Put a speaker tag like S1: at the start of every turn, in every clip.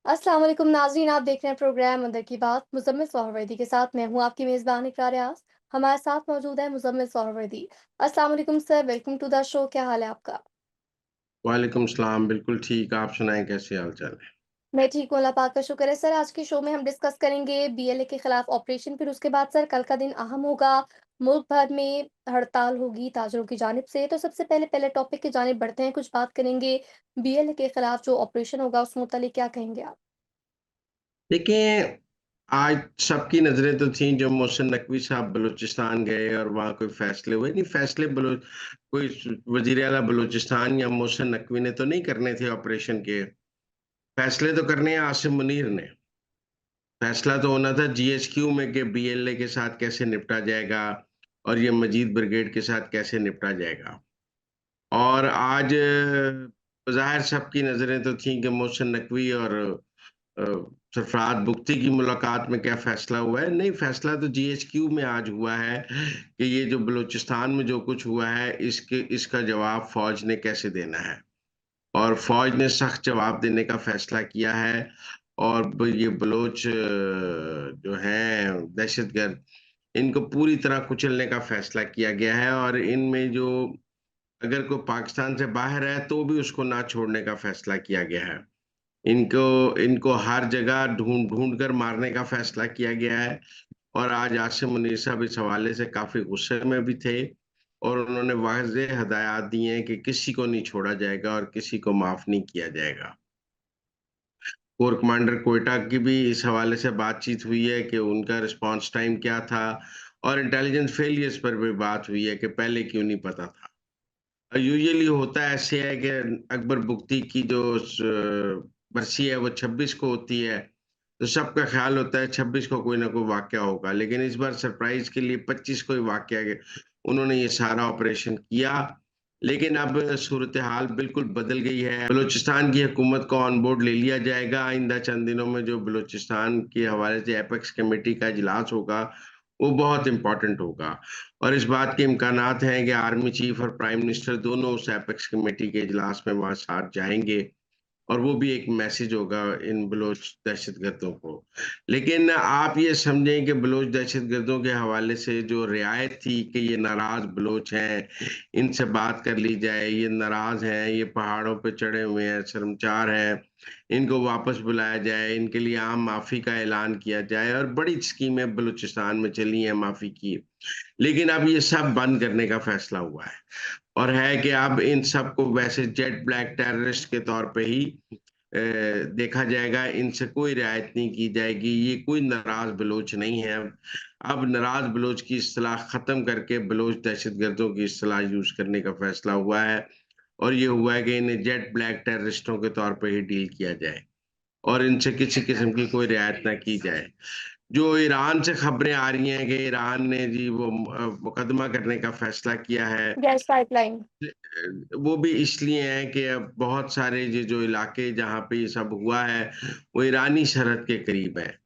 S1: अस्सलाम वालेकुम नाज़रीन, आप देख रहे हैं प्रोग्राम अंदर की बात मुज़म्मिल सोहरवर्दी के साथ। मैं हूँ आपकी मेज़बान इकरार अयाज़। हमारे साथ मौजूद है मुज़म्मिल सोहरवर्दी। अस्सलाम वालेकुम sir, welcome to the show. क्या हाल है आपका?
S2: वालेकुम सलाम, बिल्कुल ठीक। आप सुनाएँ कैसे हाल-चाल है?
S1: मैं ठीक हूँ, अल्लाह पाक का शुक्र है। सर, आज के शो में हम डिस्कस करेंगे बीएलए के खिलाफ ऑपरेशन, फिर उसके बाद सर कल का दिन अहम होगा। मुल्क भर में हड़ताल होगी ताजरों की जानिब से। तो सबसे पहले पहले टॉपिक की जानिब बढ़ते हैं, कुछ बात करेंगे बीएलए के खिलाफ जो ऑपरेशन होगा उस मुतालिक क्या कहेंगे आप?
S2: देखिए, आज सबकी नज़रें तो थीं जब मोहसिन नकवी साहब बलूचिस्तान गए और वहाँ कोई फ़ैसले हुए। नहीं फ़ैसले कोई वज़ीर आला बलूचिस्तान या मोहसिन नकवी ने तो नहीं करने थे ऑपरेशन के। फ़ैसले तो करने हैं आसिम मुनीर ने। फ़ैसला तो होना था जीएचक्यू में कि बीएलए के साथ कैसे निपटा जाएगा और ये मजीद ब्रिगेड के साथ कैसे निपटा जाएगा। और आज ज़ाहिर सबकी नज़रें तो थीं कि मोहसिन नकवी और अ, सरफराज बुग्ती की मुलाकात में क्या फ़ैसला हुआ है? नहीं, फ़ैसला तो जीएचक्यू में आज हुआ है कि ये जो बलूचिस्तान में जो कुछ हुआ है, इसका जवाब फ़ौज ने कैसे देना है। और फ़ौज ने सख्त जवाब देने का फ़ैसला किया है और ब ये बलोच जो हैं दहशतगर्द, इनको पूरी तरह कुचलने का फ़ैसला किया गया है और इनमें जो अगर कोई पाकिस्तान से बाहर है, तो भी उसको ना छोड़ने का फ़ैसला किया गया है। इनको इनको हर जगह ढूँढ-ढूँढ कर मारने का फ़ैसला किया गया है और आज आसिम मुनीर साहब इस हवाले से काफ़ी गुस्से में भी थे और उन्होंने वाज़ेह हदायत दी हैं कि किसी को नहीं छोड़ा जाएगा और किसी को माफ़ नहीं किया जाएगा। कोर कमांडर क्वेटा की भी इस हवाले से बातचीत हुई है कि उनका रिस्पॉन्स टाइम क्या था और इंटेलिजेंस फेलियर्स पर भी बात हुई है कि पहले क्यों नहीं पता था। यूजुअली होता ऐसे है कि अकबर बुगती की जो बरसी है वो 26 को होती है, तो सबका ख़्याल होता है 26 को कोई ना कोई वाक़या होगा, लेकिन इस बार सरप्राइज़ के लिए 25 को ही वाक़या के उन्होंने ये सारा ऑपरेशन किया। लेकिन अब सूरत-ए-हाल बिल्कुल बदल गई है। बलूचिस्तान की हुकूमत को ऑन बोर्ड ले लिया जाएगा। आइंदा चंद दिनों में जो बलूचिस्तान के हवाले से एपेक्स कमेटी का इजलास होगा, वो बहुत इम्पोर्टेंट होगा। और इस बात के इम्कानात हैं कि आर्मी चीफ और प्राइम मिनिस्टर दोनों उस एपेक्स कमेटी के इजलास में वहाँ साथ जाएँगे और वो भी एक मैसेज होगा इन बलोच दहशतगर्दों को। लेकिन आप ये समझें कि बलोच दहशतगर्दों के हवाले से जो रियायत थी कि ये नाराज़ बलोच हैं, इनसे बात कर ली जाए, ये नाराज़ हैं, ये पहाड़ों पे चढ़े हुए हैं, शर्मचार हैं, इनको वापस बुलाया जाए, इनके लिए आम माफ़ी का ऐलान किया जाए और बड़ी स्कीमें बलूचिस्तान में चली हैं माफ़ी की। लेकिन अब ये सब बंद करने का फैसला हुआ है और है कि अब इन सबको वैसे जेट ब्लैक टेररिस्ट के तौर पे ही देखा जाएगा, इनसे कोई रियायत नहीं की जाएगी, ये कोई नाराज़ बलोच नहीं है। अब नाराज़ बलोच की इस्तिलाह ख़त्म करके बलोच दहशतगर्दों की इस्तिलाह यूज़ करने का फैसला हुआ है और ये हुआ है कि इन्हें जेट ब्लैक टेररिस्टों के तौर पे ही डील किया जाए और इनसे किसी किस्म की कोई रियायत ना की जाए। जो ईरान से खबरें आ रही हैं कि ईरान ने जी वो मुकदमा करने का फैसला किया है।
S1: Gas pipeline.
S2: वो भी इसलिए है कि अब बहुत सारे ये जो इलाके जहाँ पे ये सब हुआ है, वो ईरानी सरहद के करीब है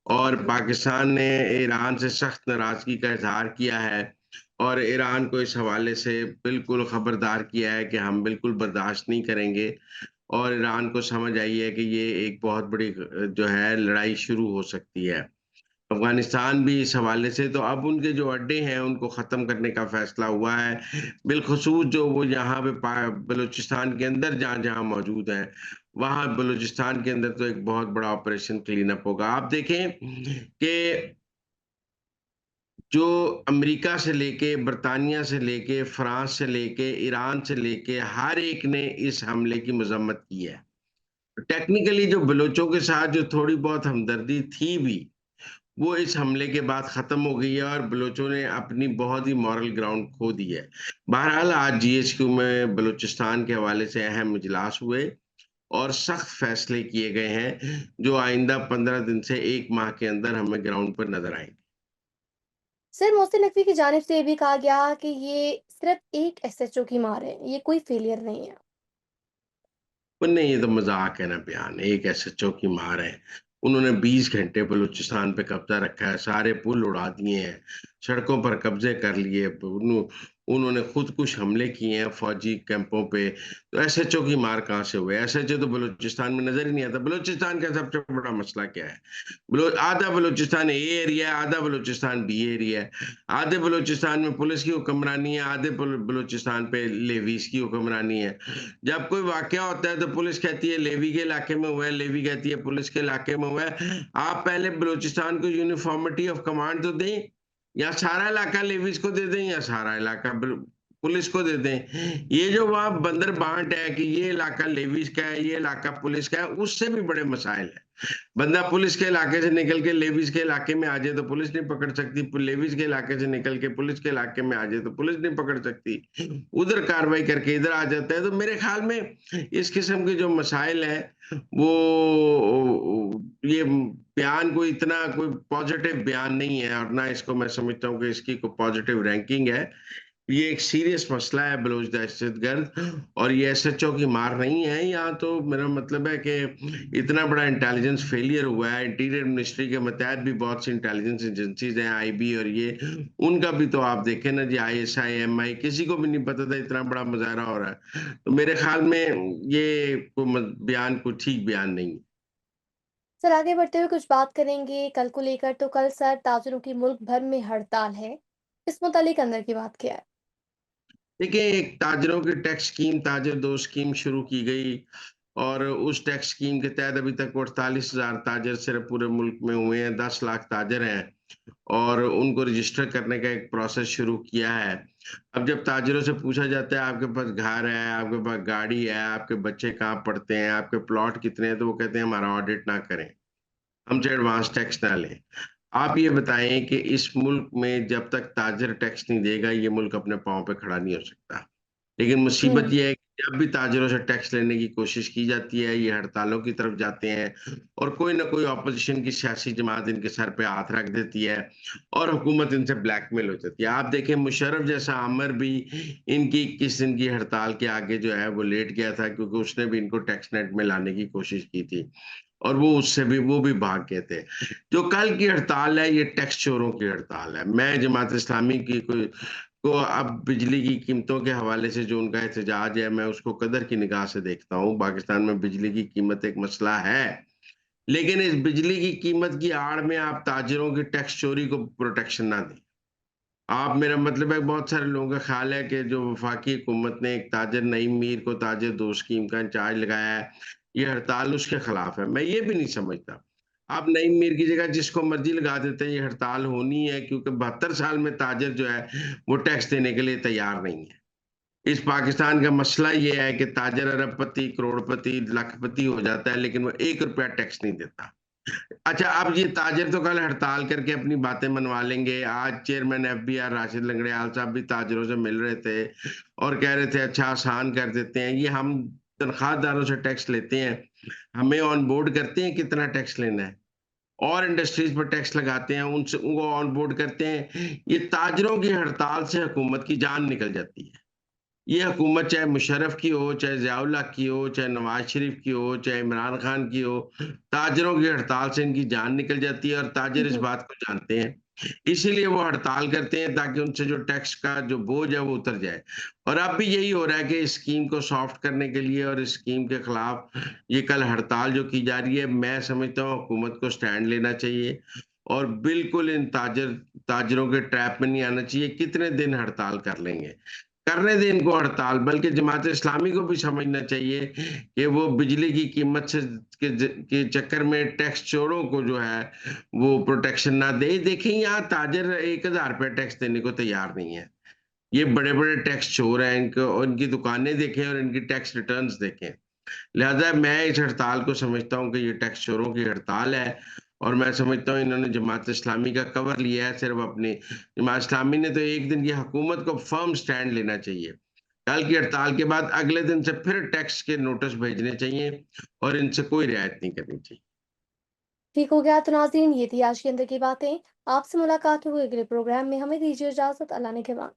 S2: और पाकिस्तान ने ईरान से सख्त नाराज़गी का इज़हार किया है और ईरान को इस हवाले से बिल्कुल खबरदार किया है कि हम बिल्कुल बर्दाश्त नहीं करेंगे और ईरान को समझ आई है कि ये एक बहुत बड़ी जो है लड़ाई शुरू हो सकती है। अफ़गानिस्तान भी इस हवाले से तो अब उनके जो अड्डे हैं, उनको ख़त्म करने का फ़ैसला हुआ है। बिलख़ुसूस जो वो यहाँ पे बलूचिस्तान के अंदर जहाँ-जहाँ मौजूद हैं, वहाँ बलूचिस्तान के अंदर तो एक बहुत बड़ा ऑपरेशन क्लीन अप होगा। आप देखें कि जो अमेरिका से लेके, बर्तानिया से लेके, फ्रांस से लेके, ईरान से लेके हर एक ने इस हमले की मज़म्मत की है। टेक्निकली जो बलूचों के साथ जो थोड़ी बहुत हमदर्दी थी भी, वो इस हमले के बाद खत्म हो गई है और बलूचों ने अपनी बहुत ही मॉरल ग्राउंड खो दी है। बहरहाल आज जीएचक्यू में बलूचिस्तान के हवाले से अहम इजलास हुए और सख्त फैसले किए गए हैं, जो आइंदा 15 दिन से 1 माह के अंदर हमें ग्राउंड पर नज़र आएँगे।
S1: सर, मोहसिन नकवी की जानिब से ये भी कहा गया कि ये सिर्फ एक एसएचओ की मार है, ये कोई फेलियर नहीं है।
S2: पर नहीं, ये तो मज़ाक है ना बयान, एक एसएचओ की मार है। उन्होंने 20 घंटे बलूचिस्तान पे कब्ज़ा रखा है, सारे पुल उड़ा दिए हैं, सड़कों पर कब्ज़े कर लिए। उन्होंने खुद कुछ हमले किए हैं फौजी कैंपों पे, तो एसएचओ की मार कहाँ से हुई? एसएचओ तो बलूचिस्तान में नज़र ही नहीं आता। बलूचिस्तान का सबसे बड़ा मसला क्या है? आधा बलूचिस्तान ए एरिया है, आधा बलूचिस्तान बी एरिया है। आधे बलूचिस्तान में पुलिस की हुक्मरानी है, आधे बलूचिस्तान पे लेवीज की हुक्मरानी है। जब कोई वाकया होता है तो पुलिस कहती है लेवी के इलाके में हुआ है, लेवी कहती है पुलिस के इलाके में हुआ है। आप पहले बलूचिस्तान को यूनिफॉर्मिटी ऑफ कमांड तो दें, या सारा इलाका लेवीज को दे दें या सारा इलाका पुलिस को दे दें। ये जो वहाँ बंदर-बांट है कि ये इलाका लेवीज का है, ये इलाका पुलिस का है, उससे भी बड़े मसाइल हैं। बंदा पुलिस के इलाके से निकल के लेवीज के इलाके में आ जाए तो पुलिस नहीं पकड़ सकती, लेवीज के इलाके से निकल के पुलिस के इलाके में आ जाए तो पुलिस नहीं पकड़ सकती। उधर कार्रवाई करके इधर आ जाता है। तो मेरे ख्याल में इस किस्म के जो मसाइल हैं वो ये बयान कोई इतना कोई पॉजिटिव बयान नहीं है, और ना इसको मैं समझता हूँ कि इसकी कोई पॉजिटिव रैंकिंग है। ये एक सीरियस मसला है बलूच दहशतगर्द, और ये एसएचओ की मार नहीं है। यहाँ तो मेरा मतलब है कि इतना बड़ा इंटेलिजेंस फेलियर हुआ है। इंटीरियर मिनिस्ट्री के मतहत भी बहुत सी इंटेलिजेंस एजेंसीज हैं, आईबी और ये, उनका भी तो आप देखें ना जी, आईएसआई, एमआई, किसी को भी नहीं पता था इतना बड़ा मुजाहरा हो रहा है। तो मेरे ख्याल में ये बयान कोई ठीक बयान नहीं है।
S1: सर आगे बढ़ते हुए कुछ बात करेंगे कल को लेकर। तो कल सर ताजिरों की मुल्क भर में हड़ताल है। इस मुतालिक अंदर की बात क्या है?
S2: देखिए, एक ताजरों की टैक्स स्कीम ताजर 2 स्कीम शुरू की गई, और उस टैक्स स्कीम के तहत अभी तक 48,000 ताजर सिर्फ पूरे मुल्क में हुए हैं। 10 लाख ताजर हैं, और उनको रजिस्टर करने का एक प्रोसेस शुरू किया है। अब जब ताजरों से पूछा जाता है आपके पास घर है, आपके पास गाड़ी है, आपके बच्चे कहाँ पढ़ते हैं, आपके प्लॉट कितने हैं, तो वो कहते हैं हमारा ऑडिट ना करें, हमसे एडवांस टैक्स ना लें। आप ये बताएं कि इस मुल्क में जब तक ताजिर टैक्स नहीं देगा, ये मुल्क अपने पाँव पे खड़ा नहीं हो सकता। लेकिन मुसीबत
S1: हुँ।
S2: ये है कि जब भी ताजिरों से टैक्स लेने की कोशिश की जाती है, ये हड़तालों की तरफ जाते हैं, और कोई ना कोई ऑपोजिशन की सियासी जमात इनके सर पे हाथ रख देती है, और हुकूमत इनसे ब्लैकमेल हो जाती है। आप देखें, मुशर्रफ जैसा आमिर भी इनकी 21 दिन की हड़ताल के आगे जो है वो लेट गया था, क्योंकि उसने भी इनको टैक्स नेट में लाने की कोशिश की थी, और वो भी भाग गए थे। जो कल की हड़ताल है, ये टैक्स चोरों की हड़ताल है। मैं जमात इस्लामी की कोई को अब बिजली की कीमतों के हवाले से जो उनका एहतजाज है, मैं उसको कदर की निगाह से देखता हूँ। पाकिस्तान में बिजली की कीमत एक मसला है, लेकिन इस बिजली की कीमत की आड़ में आप ताजिरों की टैक्स चोरी को प्रोटेक्शन ना दें। आप, मेरा मतलब है, बहुत सारे लोगों का ख्याल है कि जो वफाकी हुकूमत ने एक ताजिर नईम मीर को ताजिर 2 स्कीम का इंचार्ज लगाया है, ये हड़ताल उसके खिलाफ है। मैं ये भी नहीं समझता। आप नईम मीर की जगह जिसको मर्ज़ी लगा देते हैं, ये हड़ताल होनी है क्योंकि 72 साल में ताजिर जो है, वो टैक्स देने के लिए तैयार नहीं है। इस पाकिस्तान का मसला ये है कि ताजिर अरबपति, करोड़पति, लखपति हो जाता है, लेकिन वो ₹1 टैक्स नहीं देता। अच्छा, अब ये ताजिर तो कल हड़ताल करके अपनी बातें मनवा लेंगे। आज चेयरमैन एफबीआर राशिद लंगड़ियाल साहब भी ताजिरों से मिल रहे थे, और कह रहे थे अच्छा आसान कर देते हैं। ये हम तनख्वाहदारों से टैक्स लेते हैं, हमें ऑन बोर्ड करते हैं कितना टैक्स लेना है, और इंडस्ट्रीज पर टैक्स लगाते हैं, उनसे उनको ऑन बोर्ड करते हैं। ये ताजिरों की हड़ताल से हुकूमत की जान निकल जाती है। ये हुकूमत चाहे मुशर्रफ की हो, चाहे ज़िया-उल हक की हो, चाहे नवाज़ शरीफ की हो, चाहे इमरान खान की हो, ताजिरों की हड़ताल से इनकी जान निकल जाती है, और ताजिर इस
S1: जी।
S2: बात को जानते हैं। इसीलिए वो हड़ताल करते हैं ताकि उनसे जो टैक्स का जो बोझ है वो उतर जाए। और अब भी यही हो रहा है कि इस स्कीम को सॉफ्ट करने के लिए और इस स्कीम के खिलाफ ये कल हड़ताल जो की जा रही है, मैं समझता हूँ हुकूमत को स्टैंड लेना चाहिए, और बिल्कुल इन ताजिरों के ट्रैप में नहीं आना चाहिए। कितने दिन हड़ताल कर लेंगे? करने दें इनको हड़ताल, बल्कि जमात-ए-इस्लामी को भी समझना चाहिए कि वो बिजली की कीमत से के चक्कर में टैक्स चोरों को जो है, वो प्रोटेक्शन ना दे। देखिए, यहाँ ताजिर ₹1000 टैक्स देने को तैयार नहीं है। ये बड़े-बड़े टैक्स चोर हैं, इनको और इनकी दुकानें देखें और इनकी टैक्स रिटर्न्स देखें। लिहाज़ा मैं इस हड़ताल को समझता हूँ कि ये टैक्स चोरों की हड़ताल है, और मैं समझता हूँ इन्होंने जमात इस्लामी का कवर लिया है सिर्फ़ अपनी। जमात इस्लामी ने तो एक दिन की हुकूमत को फ़र्म स्टैंड लेना चाहिए। कल की हड़ताल के बाद अगले दिन से फिर टैक्स के नोटिस भेजने चाहिए, और इनसे कोई रियायत नहीं करनी चाहिए।
S1: ठीक हो गया। तो नाज़रीन ये थी आज के अंदर की बातें। आपसे मुलाकात होगी अगले प्रोग्राम में। हमें दीजिए इजाज़त। अल्लाह ने के बाद।